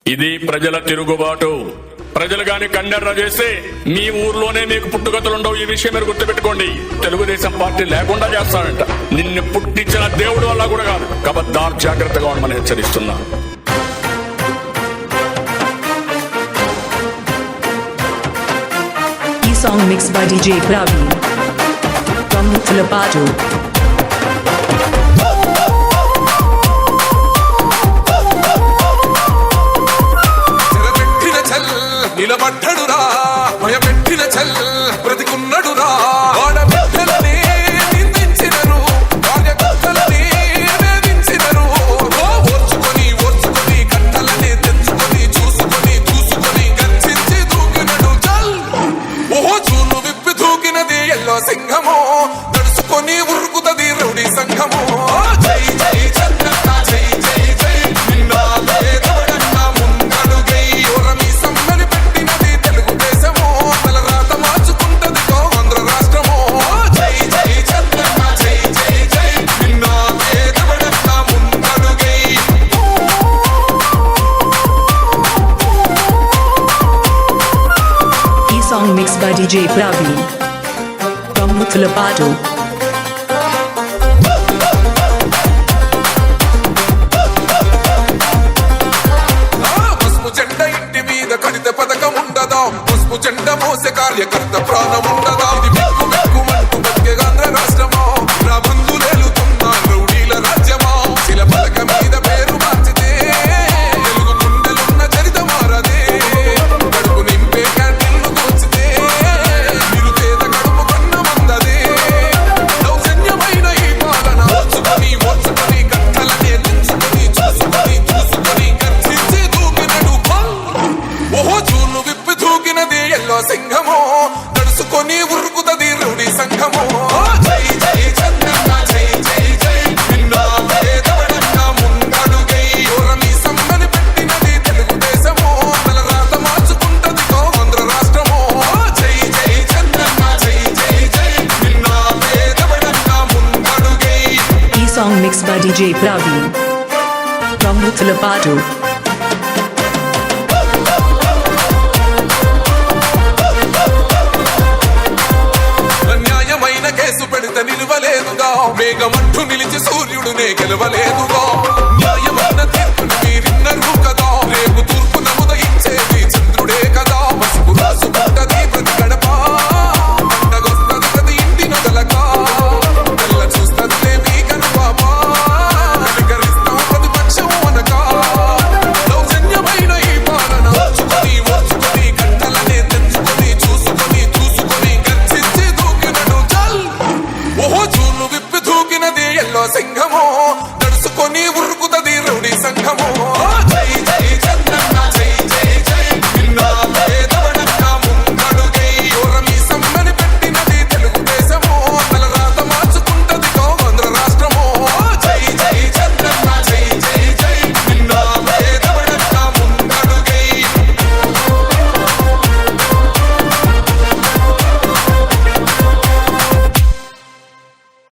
ఇది ప్రజల తిరుగుబాటు. ప్రజలు గాని కన్నెర్ర చేస్తే మీ ఊర్లోనే మీకు పుట్టుగతులుండవు. ఈ విషయం మీరు గుర్తుపెట్టుకోండి. తెలుగుదేశం పార్టీ లేకుండా చేస్తాడంట. నిన్ను పుట్టించిన దేవుడు వల్ల కూడా కాదు. కబద్దార్, జాగ్రత్తగా ఉండమని హెచ్చరిస్తున్నా. ఈ song mix by DJ Praveen from Muthalapadu. నిలబడ్డడురా భయపెట్టిన చల్ బ్రతికున్నడురా ఆడబిడ్డలని నిందించినరు, కార్యకర్తలని వేధించినరు. ఓర్చుకొని ఓర్చుకొని కట్టలని తెచ్చుకొని చూసుకొని దూసుకొని గర్జించి దూకినడు చల్. ఓహో చూలు విప్పి దూకినది ఎల్లో సింహము, తడుచుకొని ఉరుకుతది రౌడీ సంఘము. జై జై చంద్రన్న జై జై జై నిన్నాలే దవడన్న ముందడుగై ఓరమి సమ్మని పెట్టినది తెలుగుదేశము. తలరాత మార్చుకుంటది ఆంధ్ర రాష్ట్రము. జై జై చంద్రన్న జై జై జై నిన్నాలే దవడన్న ముందడుగై. ఈ song mix by DJ Praveen from Muthalapadu. పసుపు జెండ ఇంటి మీద కడిత పథకం ఉండదా, పసుపు జెండ మోసే కార్యకర్త ప్రాణం ఉండదా. ఇది బిక్కు బిక్కుమంటూ బతికే ఆంధ్ర రాష్ట్రమా, నా బంధులేలుతున్న రౌడీల రాజ్యమా. శిల పలక మీద పేరు మార్చితే తెలుగు గుండెలున్న చరిత మారదే. కడుపు నింపే క్యాంటీన్లు దోచితే నిరుపేద కడుపు కన్న మందదే. దౌర్జన్యమైన ఈ పాలన ఓర్చుకొని ఓర్చుకొని కట్టలనే తెంచుకొని చూసుకొని దూసుకొని గర్జించి దూకినడు పల్. ఓహో చూలు విప్పి దూకినది ఎల్లో సింహము, తడుసుకొని ఉరుకుతది రౌడీ సంఘము. జై జై చంద్రన్న జై జై జై నిన్నాలే దవడన్న ముందడుగై ఓరమి సమ్మని పెట్టినది తెలుగుదేశము. తలరాత మార్చుకుంటది ఆంధ్ర రాష్ట్రము. జై జై చంద్రన్న జై జై జై నిన్నాలే దవడన్న ముందడుగై. ఈ song mix by DJ Praveen from Muthalapadu. అన్యాయమైన కేసు పెడితే నిలవలేదుగా, మేఘమంటూ నిలిచి సూర్యుడునే గెలవలేదుగా.